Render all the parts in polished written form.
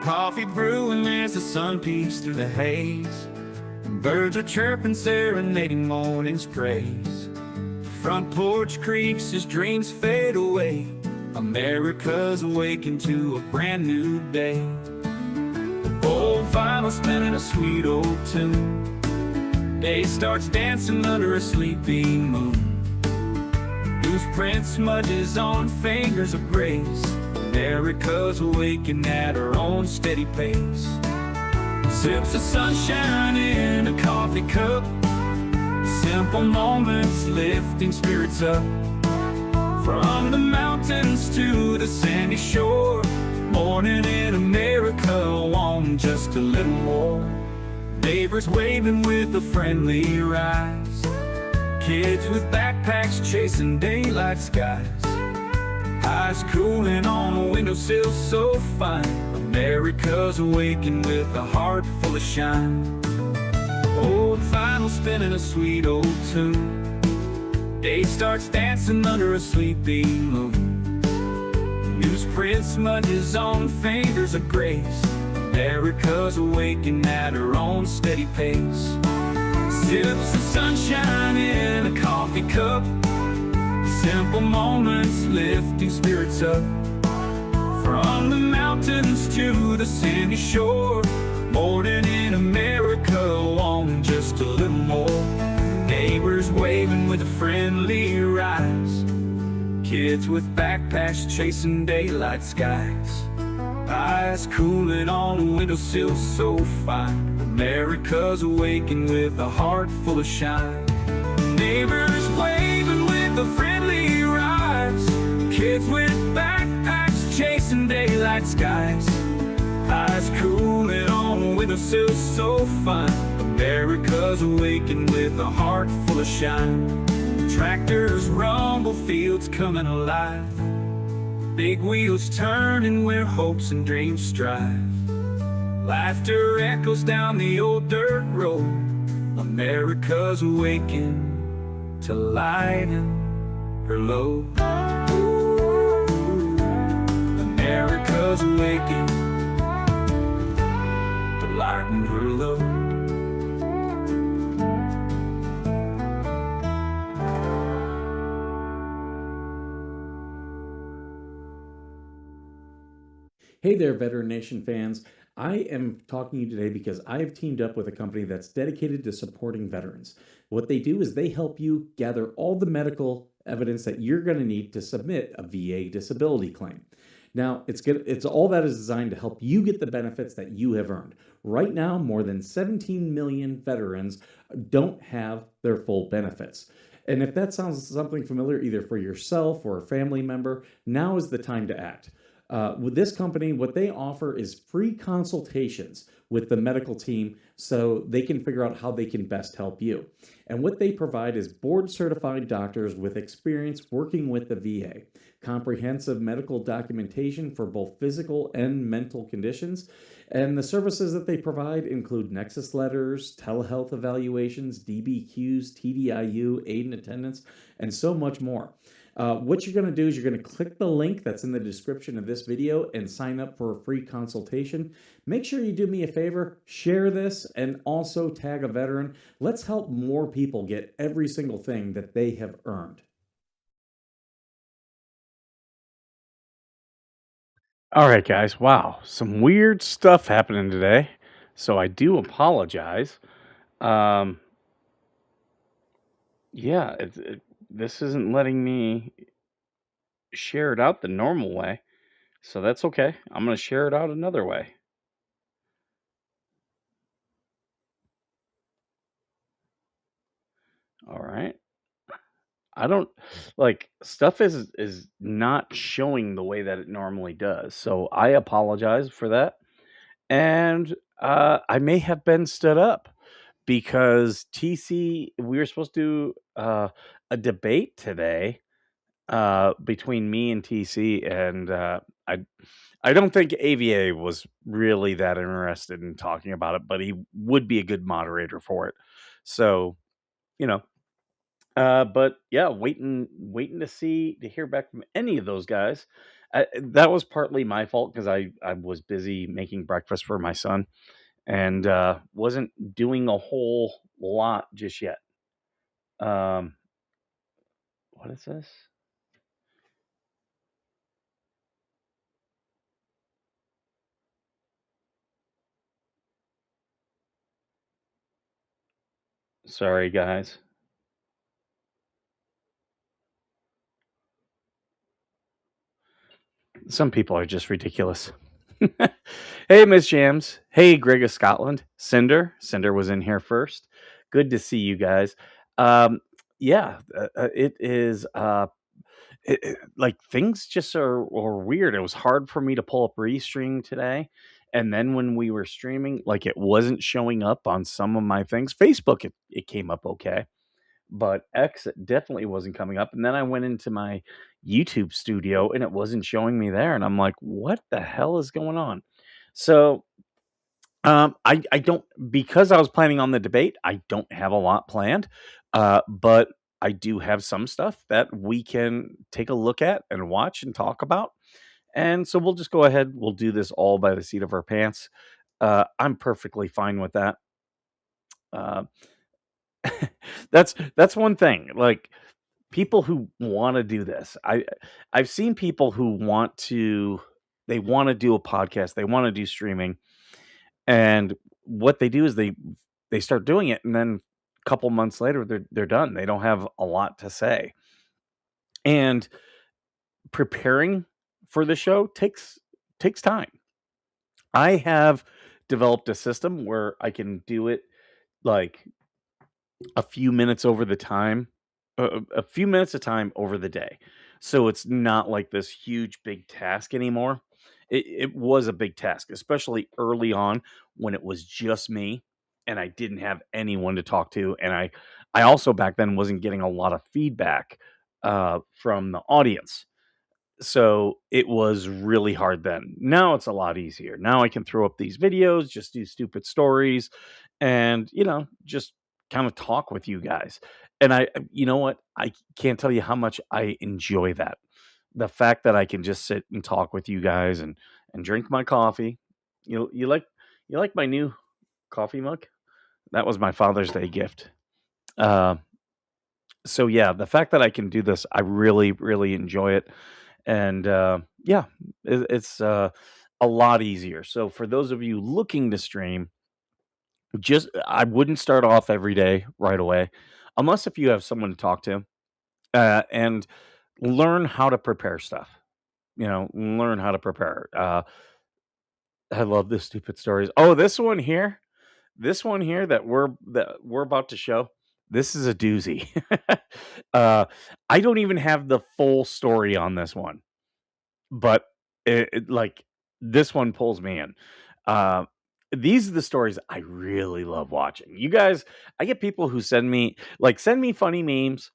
coffee brewing as the sun peeks through the haze. Birds are chirping, serenading morning's praise. The front porch creaks as dreams fade away. America's awakened to a brand new day. Old vinyl spinning a sweet old tune. Day starts dancing under a sleepy moon. Loose print smudges on fingers of grace. America's awakened at her own steady pace. Sips of sunshine in a coffee cup. Simple moments lifting spirits up. From the mountains to the sandy shore. Morning in America, want just a little more. Neighbors waving with a friendly rise. Kids with backpacks chasing daylight skies. Eyes cooling on a windowsill so fine. America's awakened with a heart full of shine. Old vinyl spinning a sweet old tune. Day starts dancing under a sleepy moon. Newsprint smudges on fingers of grace. America's awakened at her own steady pace. Sips of sunshine in a coffee cup. Simple moments lifting spirits up. From the mountains to the sandy shore. Morning in America, want just a little more. Neighbors waving with a friendly rise. Kids with backpacks chasing daylight skies. Eyes cooling on a windowsill so fine. America's awakened with a heart full of shine. Neighbors waving with a friendly rise. Kids with backpacks chasing daylight skies. Eyes cooling on a windowsill so fine. America's awakened with a heart full of shine. Tractors rumble, fields coming alive. Big wheels turning where hopes and dreams strive. Laughter echoes down the old dirt road. America's awakened to lighten her load. America's awakened to lighten her load. Hey there, Veteran Nation fans. I am talking to you today because I have teamed up with a company that's dedicated to supporting veterans. What they do is they help you gather all the medical evidence that you're going to need to submit a VA disability claim. Now, it's all that is designed to help you get the benefits that you have earned. Right now, more than 17 million veterans don't have their full benefits. And if that sounds something familiar, either for yourself or a family member, now is the time to act. With this company, what they offer is free consultations with the medical team so they can figure out how they can best help you. And what they provide is board-certified doctors with experience working with the VA, comprehensive medical documentation for both physical and mental conditions, and the services that they provide include nexus letters, telehealth evaluations, DBQs, TDIU, aid and attendance, and so much more. What you're going to do is you're going to click the link that's in the description of this video and sign up for a free consultation. Make sure you do me a favor, share this, and also tag a veteran. Let's help more people get every single thing that they have earned. All right, guys. Wow, some weird stuff happening today. So I do apologize. Um, yeah, this isn't letting me share it out the normal way. So that's okay. I'm going to share it out another way. All right. I don't like stuff is not showing the way that it normally does. So I apologize for that. And I may have been stood up because TC, we were supposed to do a debate today between me and TC, and I don't think AVA was really that interested in talking about it, but he would be a good moderator for it. So, you know, But yeah, waiting to hear back from any of those guys. That was partly my fault because I was busy making breakfast for my son and wasn't doing a whole lot just yet. Um, what is this? Sorry, guys. Some people are just ridiculous. Hey, Miss Jams. Hey, Greg of Scotland. Cinder. Cinder was in here first. Good to see you guys. Um, yeah, it is. Like things just are weird. It was hard for me to pull up Restream today, and then when we were streaming, like it wasn't showing up on some of my things. Facebook, it came up okay, but X it definitely wasn't coming up. And then I went into my YouTube studio, and it wasn't showing me there. And I'm like, what the hell is going on? So I don't because I was planning on the debate, I don't have a lot planned, but I do have some stuff that we can take a look at and watch and talk about. And so we'll just go ahead. We'll do this all by the seat of our pants. I'm perfectly fine with that. Uh, that's one thing. Like people who want to do this, I've seen people who they want to do a podcast, they want to do streaming, and what they do is they start doing it, and then a couple months later, they're done. They don't have a lot to say. And preparing for the show takes time. I have developed a system where I can do it like a few minutes over the time, a few minutes of time over the day. So it's not like this huge big task anymore. It was a big task, especially early on when it was just me and I didn't have anyone to talk to. And I also back then wasn't getting a lot of feedback from the audience. So it was really hard then. Now it's a lot easier. Now I can throw up these videos, just do stupid stories, and just kind of talk with you guys. And you know what? I can't tell you how much I enjoy that. The fact that I can just sit and talk with you guys and drink my coffee. You like my new coffee mug? That was my Father's Day gift. Uh, so yeah, the fact that I can do this, I really really enjoy it. And yeah, it's a lot easier. So for those of you looking to stream, just I wouldn't start off every day right away, unless if you have someone to talk to, and learn how to prepare stuff. Learn how to prepare. I love this stupid stories. Oh, this one here that we're about to show. This is a doozy. uh, I don't even have the full story on this one. But like this one pulls me in. Uh, these are the stories I really love watching. You guys, I get people who send me funny memes,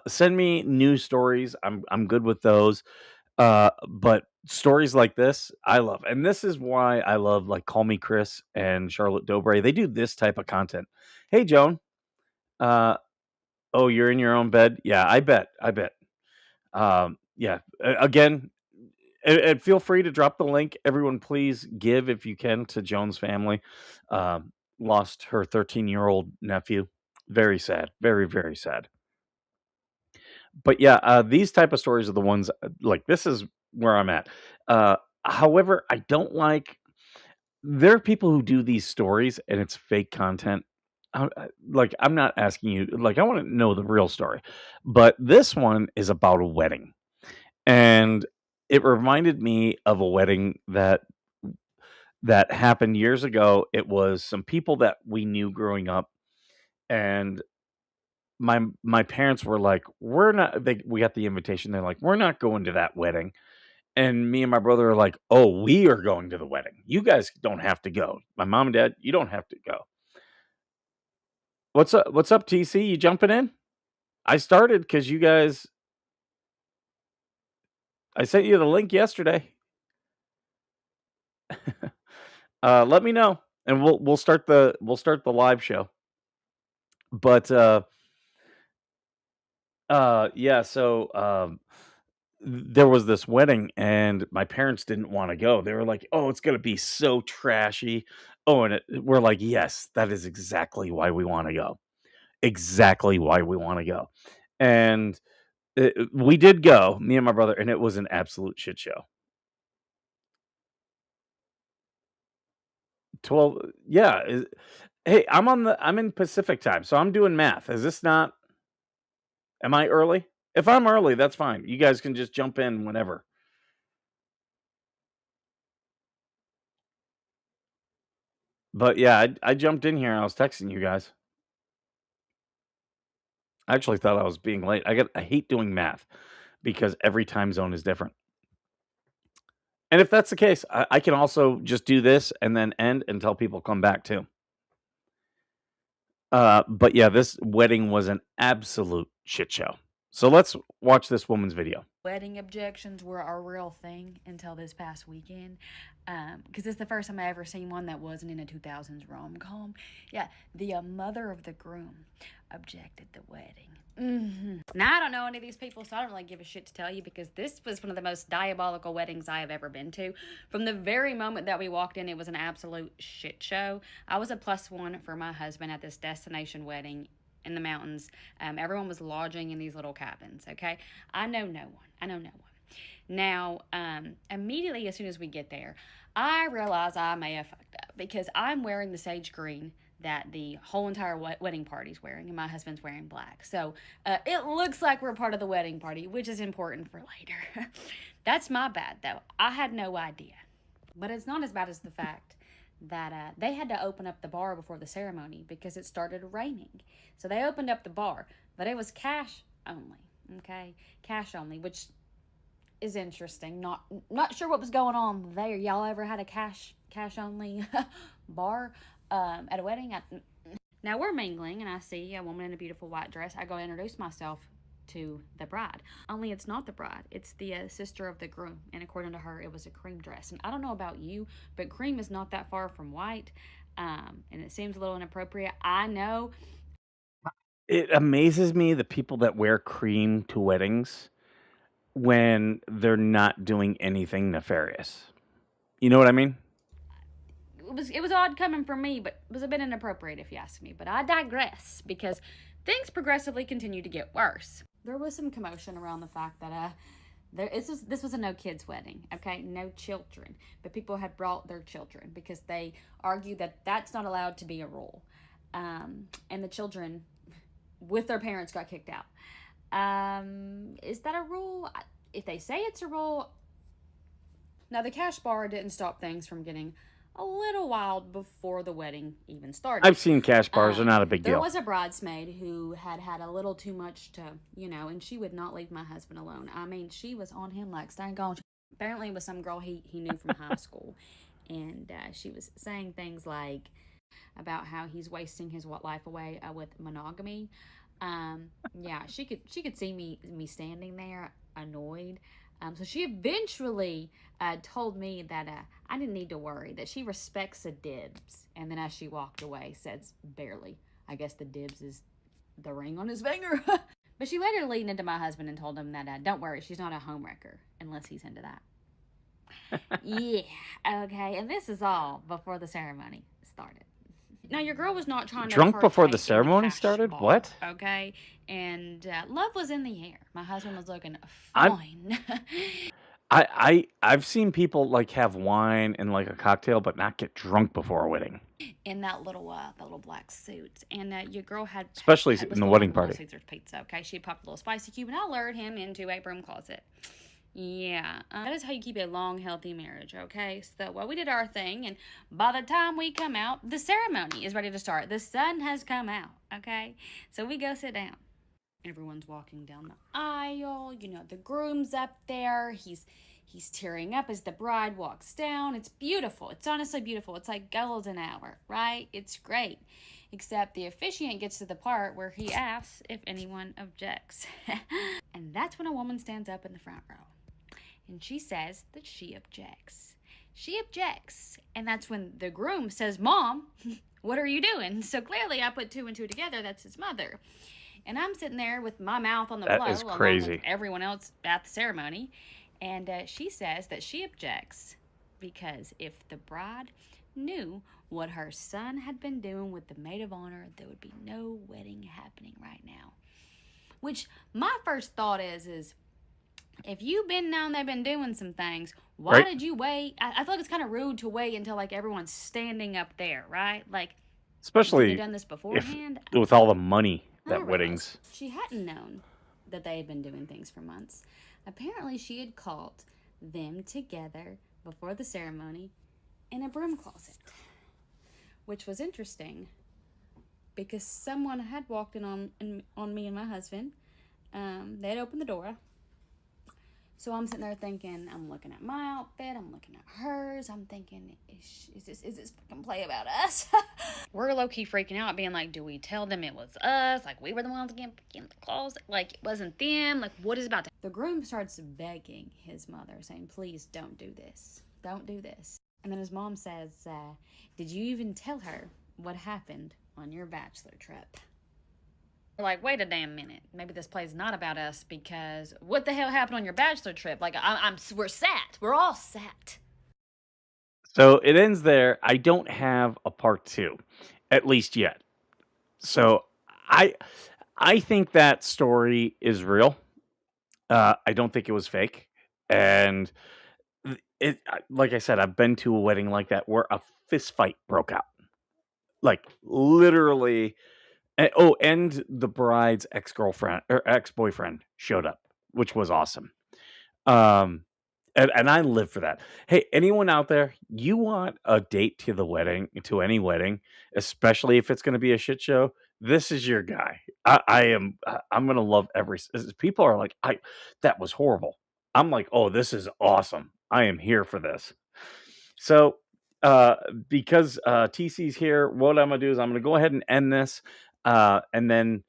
send me news stories. I'm good with those. But stories like this, I love. And this is why I love like Call Me Chris and Charlotte Dobre. They do this type of content. Hey Joan, uh oh, you're in your own bed? Yeah, I bet. I bet. Yeah. Again, and feel free to drop the link. Everyone, please give if you can to Joan's family. Lost her 13-year-old nephew. Very sad. Very, very sad. But yeah, these type of stories are the ones like this is where I'm at. Uh, however, I don't like. There are people who do these stories and it's fake content. Like I'm not asking you. Like I want to know the real story, but this one is about a wedding. And it reminded me of a wedding that happened years ago. It was some people that we knew growing up, and my parents were like, "We're not." We got the invitation. They're like, "We're not going to that wedding." And me and my brother are like, "Oh, we are going to the wedding. You guys don't have to go. My mom and dad, you don't have to go." What's up? What's up, TC? You jumping in? I started because you guys. I sent you the link yesterday. Let me know, and we'll start the live show. But Yeah, so, there was this wedding and my parents didn't wanna go. They were like, "Oh, it's gonna be so trashy." Oh, and we're like, "Yes, that is exactly why we wanna go. Exactly why we wanna go." And, we did go, me and my brother, and it was an absolute shit show. 12 yeah, hey, I'm in Pacific time, so I'm doing math. Is this not am I early? If I'm early, that's fine. You guys can just jump in whenever. But yeah, I jumped in here and I was texting you guys. I actually thought I was being late. I hate doing math because every time zone is different. And if that's the case, I can also just do this and then end until people come back too. But yeah, this wedding was an absolute shit show. So let's watch this woman's video. Wedding objections were a real thing until this past weekend, because it's the first time I ever seen one that wasn't in a 2000s rom-com. Yeah, the mother of the groom objected the wedding. Now, I don't know any of these people, so I don't really give a shit to tell you, because this was one of the most diabolical weddings I have ever been to. From the very moment that we walked in, it was an absolute shit show. I was a +1 for my husband at this destination wedding in the mountains. Everyone was lodging in these little cabins, okay? I know no one. Now, immediately as soon as we get there, I realize I may have fucked up, because I'm wearing the sage green that the whole entire wedding party's wearing, and my husband's wearing black. So it looks like we're part of the wedding party, which is important for later. That's my bad, though. I had no idea. But it's not as bad as the fact that they had to open up the bar before the ceremony because it started raining. So they opened up the bar, but it was cash only, okay? Cash only, which is interesting. Not sure what was going on there. Y'all ever had a cash only bar at a wedding? Now we're mingling, and I see a woman in a beautiful white dress. I go introduce myself to the bride. Only it's not the bride. It's the sister of the groom. And according to her, it was a cream dress. And I don't know about you, but cream is not that far from white. And it seems a little inappropriate. I know. It amazes me the people that wear cream to weddings when they're not doing anything nefarious. You know what I mean? It was odd coming from me, but it was a bit inappropriate if you ask me. But I digress, because things progressively continue to get worse. There was some commotion around the fact that this was a no kids wedding, okay? No children. But people had brought their children because they argued that that's not allowed to be a rule. And the children, with their parents, got kicked out. Is that a rule? If they say it's a rule... Now, the cash bar didn't stop things from getting a little wild before the wedding even started. I've seen cash bars; they're not a big There deal. was a bridesmaid who had a little too much to, and she would not leave my husband alone. I mean, she was on him like staying gone. Apparently, it was some girl he knew from high school, and she was saying things like about how he's wasting his life away with monogamy. Yeah, she could see me standing there annoyed. So she eventually told me that I didn't need to worry, that she respects the dibs. And then as she walked away, says barely, I guess the dibs is the ring on his finger. But she later leaned into my husband and told him that, don't worry, she's not a homewrecker, unless he's into that. Yeah, okay. And this is all before the ceremony started. Now, your girl was not trying to Drunk before the partake in ceremony cash started? bar, What? okay? And love was in the air. My husband was looking I'm fine. I've seen people like have wine and like a cocktail, but not get drunk before a wedding, In that little black suit. And your girl especially was in the full wedding on Little party. Caesar's pizza, okay? She popped a little spicy cube, and I lured him into a broom closet. Yeah, that is how you keep a long, healthy marriage, okay? So, well, we did our thing, and by the time we come out, the ceremony is ready to start. The sun has come out, okay? So we go sit down. Everyone's walking down the aisle. The groom's up there. He's tearing up as the bride walks down. It's beautiful. It's honestly beautiful. It's like golden hour, right? It's great. Except the officiant gets to the part where he asks if anyone objects. And that's when a woman stands up in the front row. And she says that she objects. She objects. And that's when the groom says, Mom, what are you doing? So clearly I put two and two together. That's his mother. And I'm sitting there with my mouth on the That flow, is along with crazy. everyone else at the ceremony. And she says that she objects because if the bride knew what her son had been doing with the maid of honor, there would be no wedding happening right now. Which my first thought is if you've been known they've been doing some things, why Right? did you wait? I feel like it's kind of rude to wait until like everyone's standing up there, right? Like, could they Especially done this if beforehand? with all the money I that didn't realize weddings. she hadn't known that they had been doing things for months. Apparently, she had called them together before the ceremony in a broom closet, which was interesting because someone had walked in on me and my husband. They had opened the door. So I'm sitting there thinking, I'm looking at my outfit, I'm looking at hers, I'm thinking, is this fucking play about us? We're low-key freaking out, being like, do we tell them it was us? Like, we were the ones getting in the closet? Like, it wasn't them? Like, what is about to... The groom starts begging his mother, saying, please don't do this. Don't do this. And then his mom says, did you even tell her what happened on your bachelor trip? We're like, wait a damn minute. Maybe this play's not about us because what the hell happened on your bachelor trip? Like, we're sat. We're all sat. So it ends there. I don't have a part 2, at least yet. So I I think that story is real. I don't think it was fake. And like I said, I've been to a wedding like that where a fist fight broke out. Like literally. And the bride's ex-girlfriend or ex-boyfriend showed up, which was awesome. Um, and I live for that. Hey, anyone out there, you want a date to the wedding, to any wedding, especially if it's going to be a shit show? This is your guy. I'm going to love people are like, that was horrible. I'm like, oh, this is awesome. I am here for this. So, uh, because TC's here, what I'm gonna do is I'm gonna go ahead and end this, and then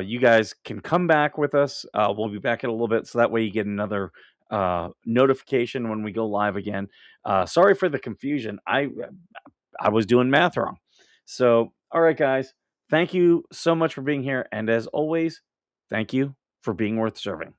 you guys can come back with us. We'll be back in a little bit, so that way you get another notification when we go live again. Sorry for the confusion. I was doing math wrong. So, all right, guys, thank you so much for being here, and as always, thank you for being worth serving.